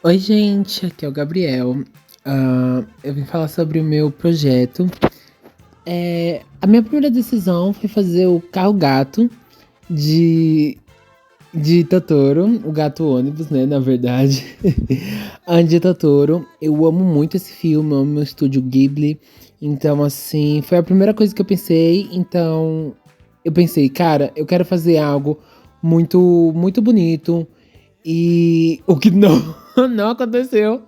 Oi, gente, aqui é o Gabriel. Eu vim falar sobre o meu projeto. A minha primeira decisão foi fazer o carro gato de, de Totoro, o gato ônibus, né? Na verdade, de Totoro. Eu amo muito esse filme, eu amo o estúdio Ghibli. Então, assim, foi a primeira coisa que eu pensei. Então, eu pensei, cara, eu quero fazer algo muito bonito. E o que não, não aconteceu.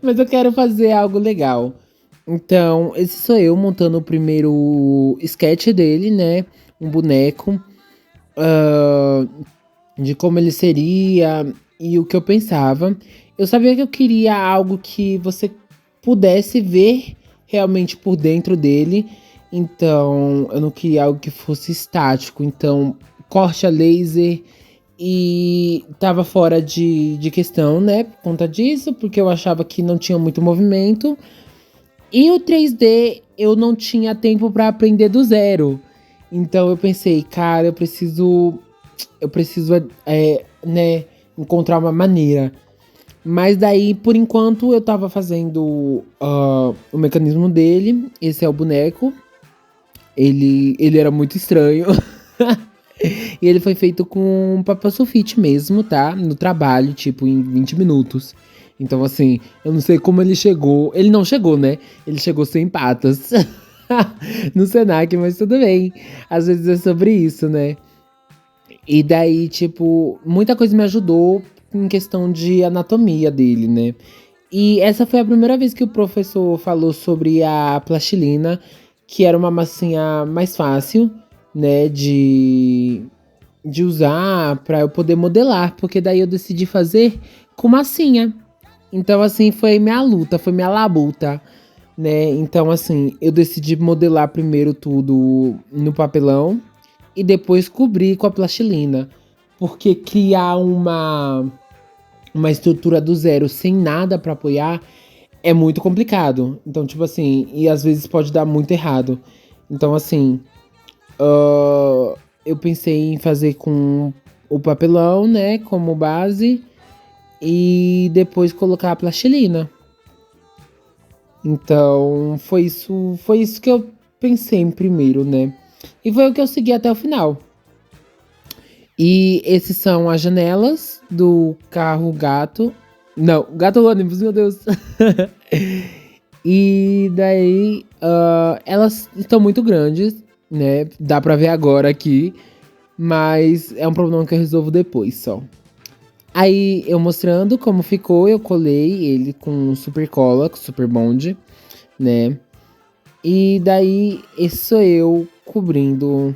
Mas eu quero fazer algo legal. Então, esse sou eu montando o primeiro sketch dele, né? Um boneco. ah, de como ele seria e o que eu pensava. Eu sabia que eu queria algo que você pudesse ver realmente por dentro dele. Então, eu não queria algo que fosse estático. Então, corte a laser e tava fora de questão, né? Por conta disso, porque eu achava que não tinha muito movimento. E o 3D eu não tinha tempo para aprender do zero. Então eu pensei, cara, eu preciso, né, encontrar uma maneira. Mas daí, por enquanto, eu tava fazendo o mecanismo dele. Esse é o boneco. Ele era muito estranho. E ele foi feito com papel sulfite mesmo, tá? No trabalho, tipo, em 20 minutos. Então, assim, eu não sei como ele chegou. Ele não chegou, né? Ele chegou sem patas no Senac, mas tudo bem. Às vezes é sobre isso, né? E daí, tipo, muita coisa me ajudou em questão de anatomia dele, né? E essa foi a primeira vez que o professor falou sobre a plastilina, que era uma massinha mais fácil, né, de usar para eu poder modelar, porque daí eu decidi fazer com massinha. Então, assim, foi minha luta, foi minha labuta, né? Então, assim, eu decidi modelar primeiro tudo no papelão e depois cobrir com a plastilina. Porque criar uma estrutura do zero sem nada para apoiar é muito complicado. Então, tipo assim, e às vezes pode dar muito errado. Então, assim, eu pensei em fazer com o papelão, né, como base, e depois colocar a plastilina. Então, foi isso que eu pensei em primeiro, né? E foi o que eu segui até o final. E esses são as janelas do carro gato. Não, gato ônibus, meu Deus. E daí, elas estão muito grandes, né? Dá pra ver agora aqui. Mas é um problema que eu resolvo depois só. Aí eu mostrando como ficou, eu colei ele com super cola, com super bond, né? E daí, esse sou eu cobrindo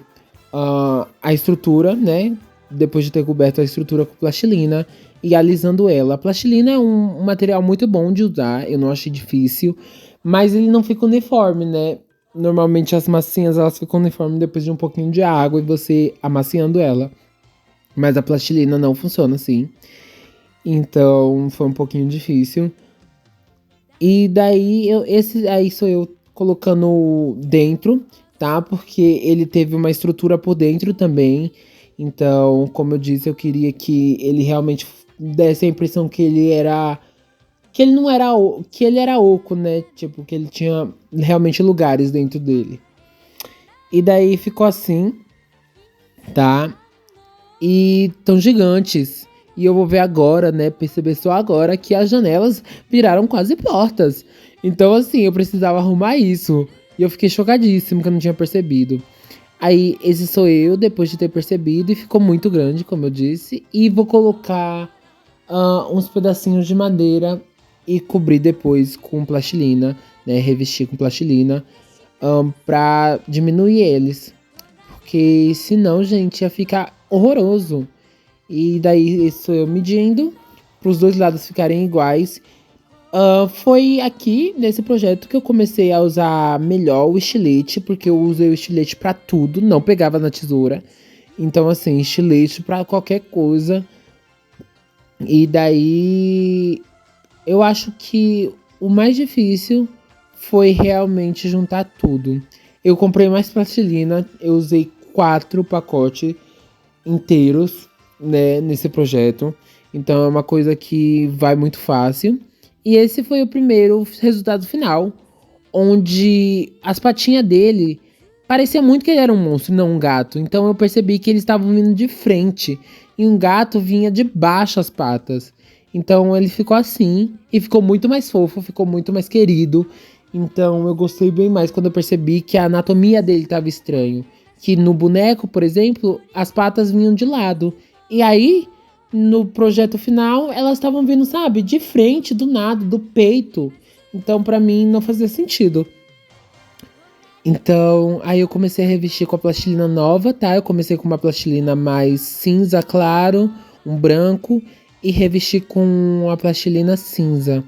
a estrutura, né? Depois de ter coberto a estrutura com plastilina e alisando ela. A plastilina é um material muito bom de usar, eu não achei difícil, mas ele não fica uniforme, né? Normalmente as massinhas elas ficam uniformes depois de um pouquinho de água e você amaciando ela. Mas a plastilina não funciona assim. Então foi um pouquinho difícil. E daí, esse aí sou eu colocando dentro, tá? Porque ele teve uma estrutura por dentro também. Então, como eu disse, eu queria que ele realmente desse a impressão que ele era. Que ele não era. Que ele era oco, né? Tipo, que ele tinha realmente lugares dentro dele. E daí ficou assim, tá? E tão gigantes. E eu vou ver agora, né? Perceber só agora que as janelas viraram quase portas. Então, assim, eu precisava arrumar isso. E eu fiquei chocadíssimo que eu não tinha percebido. Aí, esse sou eu, depois de ter percebido, e ficou muito grande, como eu disse. E vou colocar uns pedacinhos de madeira e cobrir depois com plastilina, né? Revestir com plastilina, pra diminuir eles. Porque senão, gente, ia ficar horroroso. E daí isso eu medindo para os dois lados ficarem iguais. Foi aqui nesse projeto que eu comecei a usar melhor o estilete, porque eu usei o estilete para tudo, não pegava na tesoura. Então, assim, estilete para qualquer coisa. E daí eu acho que o mais difícil foi realmente juntar tudo. Eu comprei mais plastilina, eu usei 4 pacotes inteiros, né, nesse projeto. Então é uma coisa que vai muito fácil. E esse foi o primeiro resultado final, onde as patinhas dele parecia muito que ele era um monstro, não um gato. Então eu percebi que eles estavam vindo de frente e um gato vinha de baixo as patas. Então ele ficou assim e ficou muito mais fofo, ficou muito mais querido. Então eu gostei bem mais quando eu percebi que a anatomia dele estava estranho. Que no boneco, por exemplo, as patas vinham de lado. E aí, no projeto final, elas estavam vindo, sabe, de frente, do nada, do peito. Então, pra mim, não fazia sentido. Então, aí eu comecei a revestir com a plastilina nova, tá? Eu comecei com uma plastilina mais cinza claro, um branco, e revesti com a plastilina cinza,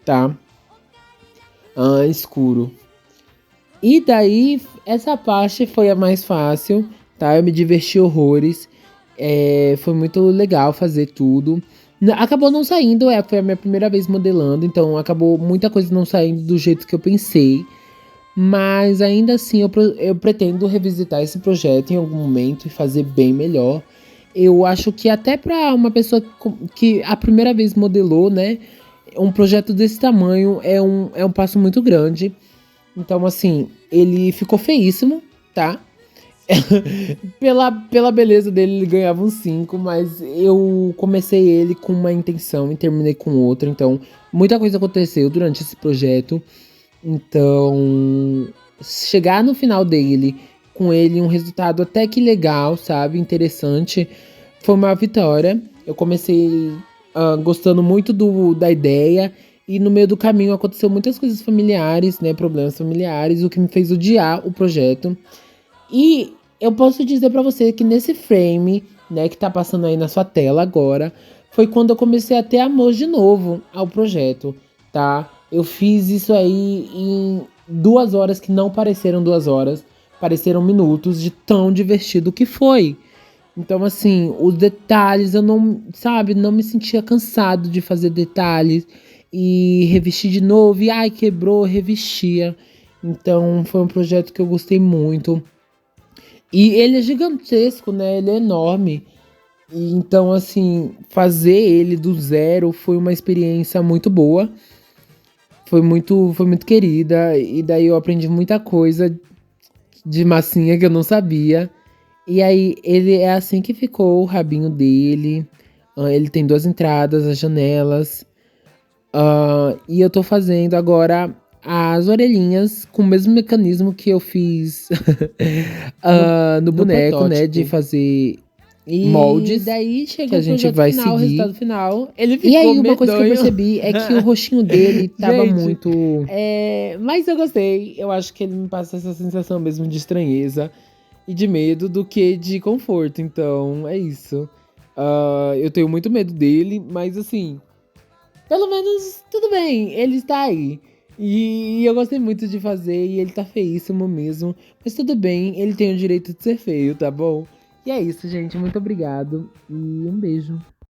tá? Escuro. E daí, essa parte foi a mais fácil, tá? Eu me diverti horrores. Foi muito legal fazer tudo. Acabou não saindo, foi a minha primeira vez modelando, então acabou muita coisa não saindo do jeito que eu pensei. Mas ainda assim eu pretendo revisitar esse projeto em algum momento e fazer bem melhor. Eu acho que até para uma pessoa que a primeira vez modelou, né? Um projeto desse tamanho é um passo muito grande. Então, assim, ele ficou feíssimo, tá? Pela beleza dele, ele ganhava um 5, mas eu comecei ele com uma intenção e terminei com outra. Então, muita coisa aconteceu durante esse projeto. Então, chegar no final dele, com ele um resultado até que legal, sabe? Interessante, foi uma vitória. Eu comecei gostando muito da ideia. E no meio do caminho aconteceu muitas coisas familiares, né? Problemas familiares, o que me fez odiar o projeto. E eu posso dizer pra você que nesse frame, né, que tá passando aí na sua tela agora, foi quando eu comecei a ter amor de novo ao projeto, tá? Eu fiz isso aí em 2 horas que não pareceram 2 horas, pareceram minutos de tão divertido que foi. Então, assim, os detalhes, eu não, sabe, não me sentia cansado de fazer detalhes e revestir de novo, e ai, quebrou, revestia. Então, foi um projeto que eu gostei muito. E ele é gigantesco, né? Ele é enorme. E então, assim, fazer ele do zero foi uma experiência muito boa. Foi muito querida. E daí eu aprendi muita coisa de massinha que eu não sabia. E aí, ele é assim que ficou o rabinho dele. Ele tem duas entradas, as janelas. E eu tô fazendo agora as orelhinhas com o mesmo mecanismo que eu fiz no boneco, né? De fazer moldes. E daí chegou que a gente vai final, seguir. O resultado final. Ele ficou e aí, uma coisa que eu percebi é que o rostinho dele tava gente, muito. Mas eu gostei. Eu acho que ele me passa essa sensação mesmo de estranheza e de medo do que de conforto. Então, é isso. Eu tenho muito medo dele, mas assim. Pelo menos, tudo bem, ele está aí. E eu gostei muito de fazer, e ele tá feíssimo mesmo. Mas tudo bem, ele tem o direito de ser feio, tá bom? E é isso, gente. Muito obrigado. E um beijo.